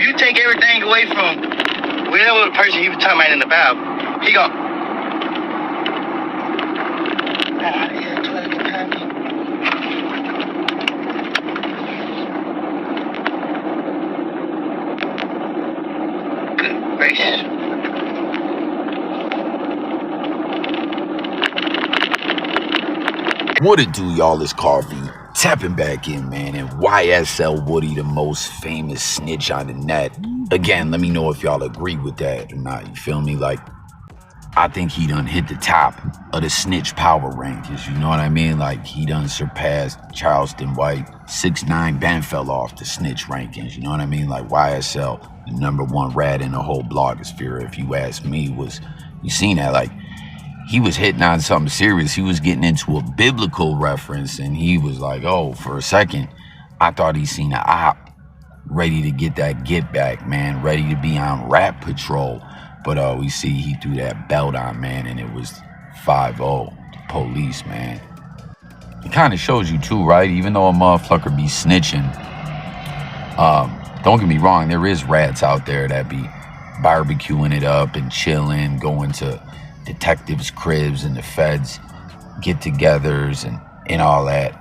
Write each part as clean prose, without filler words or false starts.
you take everything away from whatever the person you were talking about in the Bible, he gon' good gracious. What it do, y'all? It's Coffee. Tapping back in, man. And YSL Woody, the most famous snitch on the net. Again, let me know if y'all agree with that or not. You feel me? Like, I think he done hit the top of the snitch power rankings. You know what I mean? Like, he done surpassed Charleston White. 6ix9ine Ben fell off the snitch rankings. You know what I mean? Like, YSL, the #1 rat in the whole blogosphere, if you ask me, you seen that? Like, he was hitting on something serious. He was getting into a biblical reference, and he was like, oh, for a second, I thought he seen an op ready to get that get back, man, ready to be on rap patrol. But we see he threw that belt on, man, and it was 5-0, the police, man. It kind of shows you too, right? Even though a motherfucker be snitching, don't get me wrong, there is rats out there that be barbecuing it up and chilling, going to detectives' cribs and the feds get-togethers and all that.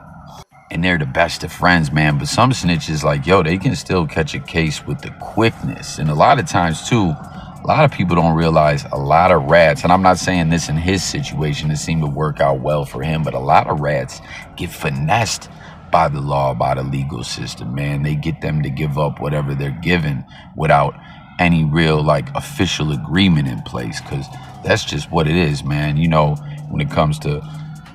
And they're the best of friends, man. But some snitches, like, yo, they can still catch a case with the quickness. And a lot of times, too, a lot of people don't realize a lot of rats, and I'm not saying this in his situation, it seemed to work out well for him, but a lot of rats get finessed by the law, by the legal system, man. They get them to give up whatever they're given without any real, like, official agreement in place, because that's just what it is, man. You know, when it comes to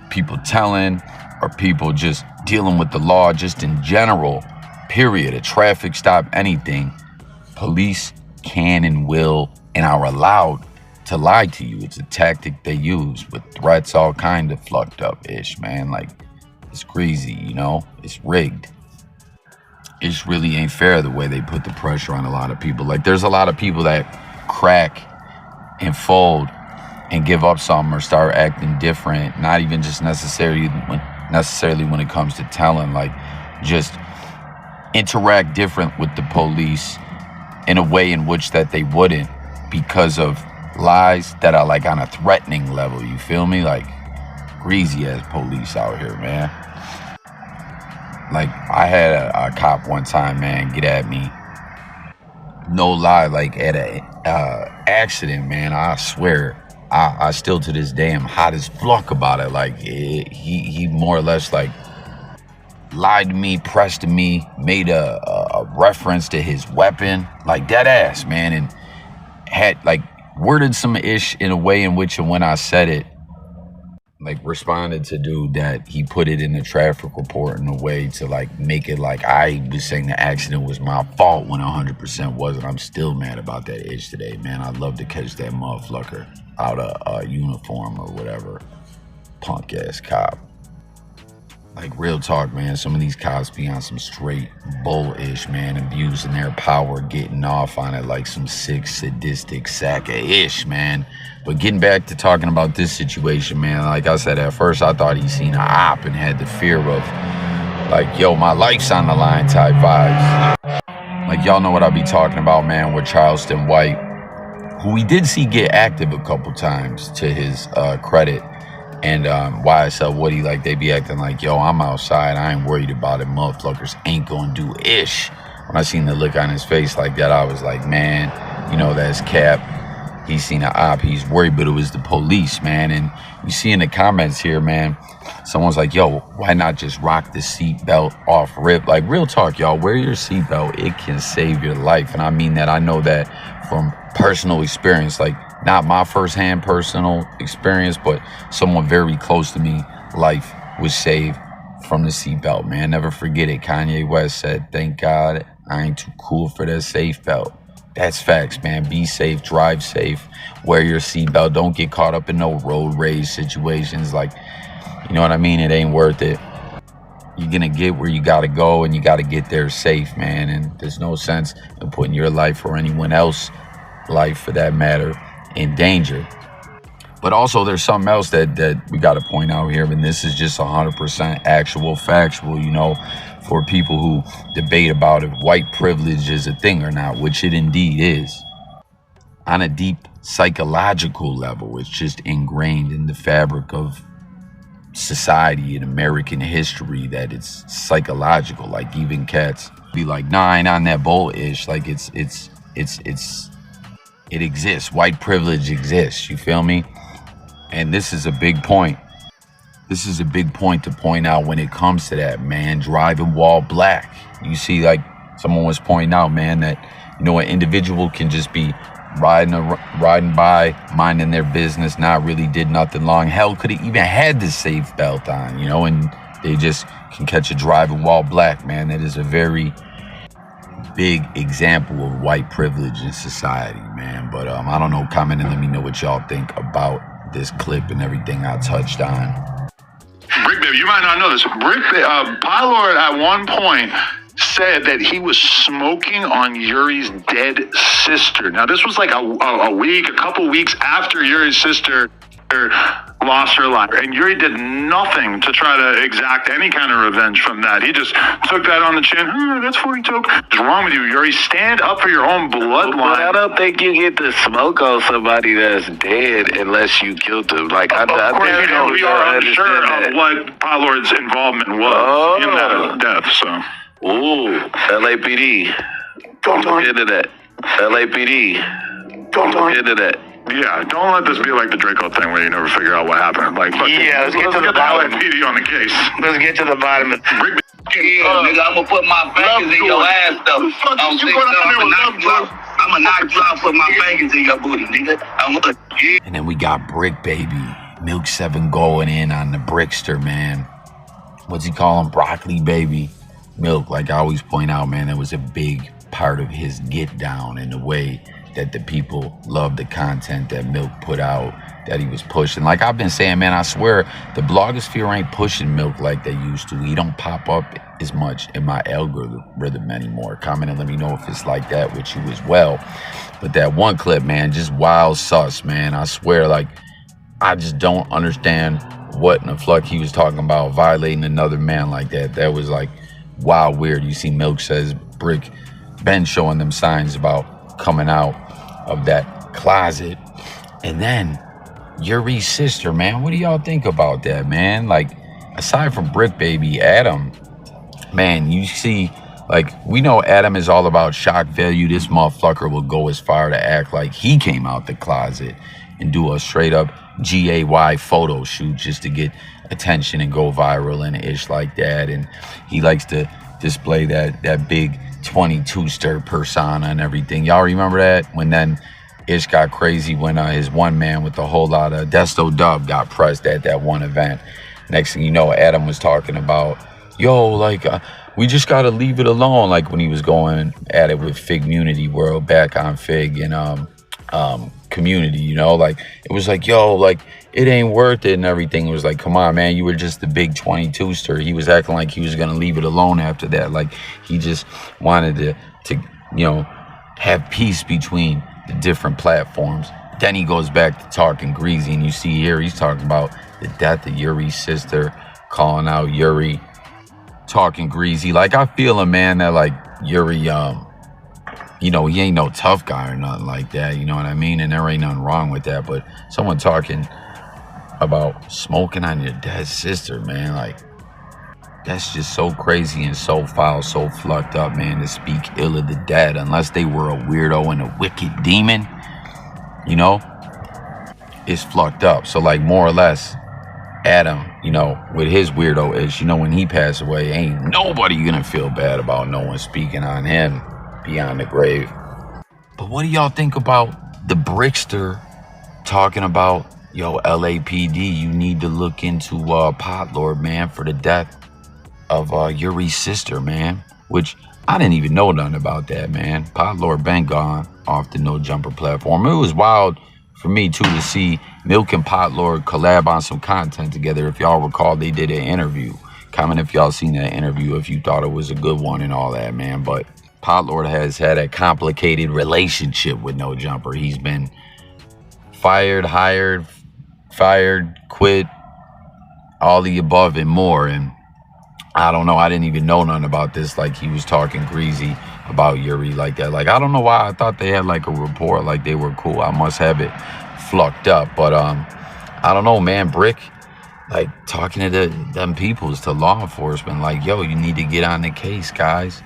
people telling or people just dealing with the law just in general, period, a traffic stop, anything, police can and will and are allowed to lie to you. It's a tactic they use with threats, all kind of fucked up-ish, man. Like, it's crazy, you know? It's rigged. It really ain't fair the way they put the pressure on a lot of people. Like, there's a lot of people that crack and fold and give up something or start acting different, not even just necessarily when it comes to telling, like, just interact different with the police in a way in which that they wouldn't because of lies that are, like, on a threatening level, you feel me? Like, greasy ass police out here, man. Like, I had a cop one time, man, get at me, no lie, like, at a accident, man. I swear, I still to this day am hot as fuck about it. Like, he more or less, like, lied to me, pressed to me, made a reference to his weapon, like, dead ass, man, and had, like, worded some ish in a way in which, and when I said it, like, responded to dude that he put it in the traffic report in a way to, like, make it like I was saying the accident was my fault when 100% wasn't. I'm still mad about that ish today, man. I'd love to catch that motherfucker out of uniform or whatever. Punk ass cop. Like, real talk, man, some of these cops be on some straight bull-ish, man, abusing their power, getting off on it like some sick, sadistic sack of ish, man. But getting back to talking about this situation, man, like I said, at first I thought he seen an op and had the fear of, like, yo, my life's on the line type vibes. Like, y'all know what I be talking about, man, with Charleston White, who we did see get active a couple times to his credit. And YSL Woody, like, they be acting like, yo, I'm outside, I ain't worried about it, motherfuckers ain't gonna do ish. When I seen the look on his face like that, I was like, man, you know, that's cap. He's seen an op, he's worried, but it was the police, man. And you see in the comments here, man, someone's like, yo, why not just rock the seatbelt off rip? Like, real talk, y'all, wear your seatbelt, it can save your life. And I mean that, I know that from personal experience, like, not my firsthand personal experience, but someone very close to me, life was saved from the seatbelt, man. Never forget it. Kanye West said, thank God I ain't too cool for that safe belt. That's facts, man. Be safe, drive safe, wear your seatbelt. Don't get caught up in no road rage situations. Like, you know what I mean? It ain't worth it. You're gonna get where you gotta go, and you gotta get there safe, man. And there's no sense in putting your life or anyone else's life, for that matter, in danger. But also there's something else that we got to point out here, and this is just 100% actual factual, you know, for people who debate about if white privilege is a thing or not, which it indeed is. On a deep psychological level, it's just ingrained in the fabric of society and American history that it's psychological. Like even cats be like, nah, I ain't on that bull-ish. Like it exists. White privilege exists. You feel me? And this is a big point. This is a big point to point out when it comes to that, man. Driving while black. You see, like someone was pointing out, man, that, you know, an individual can just be riding by, minding their business, not really did nothing long. Hell, could have even had the safe belt on, you know, and they just can catch a driving while black, man. That is a very big example of white privilege in society, man. But I don't know, comment and let me know what y'all think about this clip and everything I touched on. Bricc Baby, you might not know this. Pylord at one point said that he was smoking on Yuri's dead sister. Now, this was like a couple weeks after Yuri's sister lost her life. And Yuri did nothing to try to exact any kind of revenge from that. He just took that on the chin. That's what he took. What's wrong with you, Yuri? Stand up for your own bloodline. But I don't think you get to smoke on somebody that's dead unless you killed them. Like, of course, we are unsure of what Pylord's involvement was in that death, so. Ooh, LAPD. Don't look into that. LAPD. Don't look into that. Yeah, don't let this be like the Draco thing where you never figure out what happened. Like, yeah, let's get to the bottom. LAPD on the case. Let's get to the bottom of Yeah, nigga, I'm gonna put my fingers in your ass, though. I'm gonna knock you out, put my fingers in your booty, nigga. And then we got Bricc Baby, MILK74 going in on the Brickster, man. What's he call him? Broccoli Baby. Milk, like I always point out, man, that was a big part of his get down in the way that the people loved the content that Milk put out, that he was pushing. Like I've been saying, man, I swear the blogosphere ain't pushing Milk like they used to. He don't pop up as much in my algorithm anymore. Comment and let me know if it's like that with you as well. But that one clip, man, just wild sus, man. I swear, like, I just don't understand what in the fuck he was talking about, violating another man like that. That was like wild weird. You see Milk says Bricc been showing them signs about coming out of that closet. And then Yuri's sister, man, what do y'all think about that, man? Like, aside from Bricc Baby, Adam, man, you see, like, we know Adam is all about shock value. This motherfucker will go as far to act like he came out the closet and do a straight up GAY photo shoot just to get attention and go viral and ish like that. And he likes to display that big 22-stir persona and everything. Y'all remember that? When then ish got crazy when his one man with a whole lot of Desto Dub got pressed at that one event. Next thing you know, Adam was talking about, yo, like, we just gotta leave it alone. Like when he was going at it with Fig Unity World back on Fig and Community, you know, like it was like, yo, like it ain't worth it and everything. It was like, come on, man, you were just the big 22-stir. He was acting like he was gonna leave it alone after that. Like he just wanted to you know, have peace between the different platforms. Then he goes back to talking greasy, and you see here he's talking about the death of Yuri's sister, calling out Yuri, talking greasy. Like I feel a man that like Yuri, you know, he ain't no tough guy or nothing like that, you know what I mean? And there ain't nothing wrong with that, but someone talking about smoking on your dead sister, man, like, that's just so crazy and so foul, so fucked up, man, to speak ill of the dead, unless they were a weirdo and a wicked demon, you know? It's fucked up. So, like, more or less, Adam, you know, with his weirdo ish, you know, when he passed away, ain't nobody gonna feel bad about no one speaking on him beyond the grave. But what do y'all think about the Brickster talking about, yo, LAPD, you need to look into Potlord, man, for the death of Yuri's sister, man? Which I didn't even know nothing about that, man. Potlord been gone off the No Jumper platform. It was wild for me too to see Milk and Potlord collab on some content together. If y'all recall, they did an interview. Comment if y'all seen that interview, if you thought it was a good one and all that, man. But Potlord has had a complicated relationship with No Jumper. He's been fired, hired, fired, quit, all the above and more. And I don't know. I didn't even know nothing about this. Like, he was talking greasy about Yuri like that. Like, I don't know why I thought they had like a rapport, like they were cool. I must have it flucked up. But I don't know, man. Bricc, like, talking to them peoples, to law enforcement, like, yo, you need to get on the case, guys.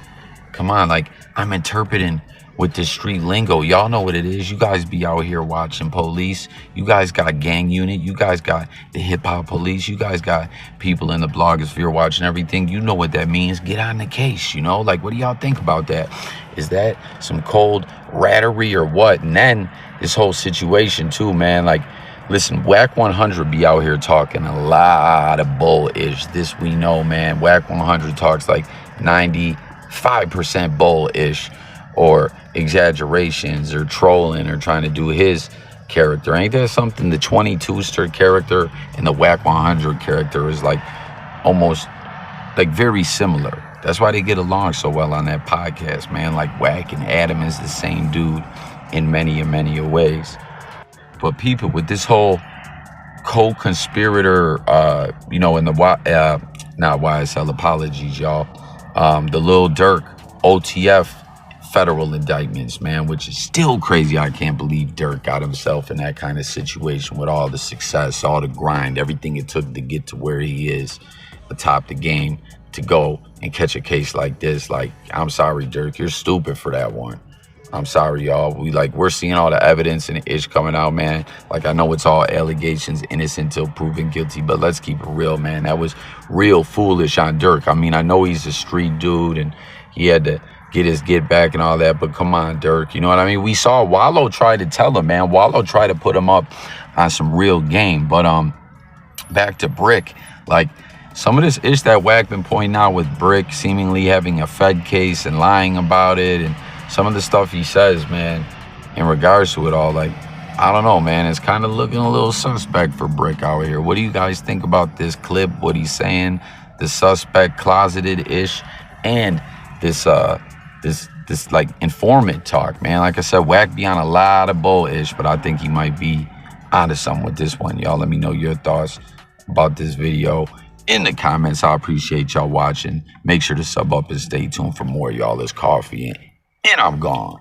Come on, like, I'm interpreting with the street lingo. Y'all know what it is. You guys be out here watching police. You guys got gang unit. You guys got the hip-hop police. You guys got people in the blogosphere watching everything. You know what that means. Get on the case, you know? Like, what do y'all think about that? Is that some cold rattery or what? And then this whole situation too, man. Like, listen, WACK100 be out here talking a lot of bullish. This we know, man. WACK100 talks like 95% bullish, or exaggerations, or trolling, or trying to do his character. Ain't that something? The 22ster character and the WACK100 character is like almost like very similar. That's why they get along so well on that podcast, man. Like, Wack and Adam is the same dude in many ways. But people, with this whole co-conspirator, you know, in the not YSL, apologies, y'all, the Lil Durk OTF federal indictments, man, which is still crazy. I can't believe Durk got himself in that kind of situation with all the success, all the grind, everything it took to get to where he is atop the game, to go and catch a case like this. Like, I'm sorry, Durk, you're stupid for that one. I'm sorry, y'all. We're seeing all the evidence and the ish coming out, man. Like, I know it's all allegations, innocent till proven guilty, but let's keep it real, man. That was real foolish on Durk. I mean, I know he's a street dude and he had to get his get back and all that, but come on, Durk. You know what I mean? We saw Wallow try to tell him, man. Wallow tried to put him up on some real game. But back to Bricc, like, some of this ish that Wack been pointing out with Bricc seemingly having a Fed case and lying about it, and some of the stuff he says, man, in regards to it all, like, I don't know, man. It's kind of looking a little suspect for Bricc out here. What do you guys think about this clip? What he's saying, the suspect closeted-ish, and this like informant talk, man. Like I said, Wack be on a lot of bull-ish, but I think he might be onto something with this one. Y'all let me know your thoughts about this video in the comments. I appreciate y'all watching. Make sure to sub up and stay tuned for more, y'all. It's Coffee, and I'm gone.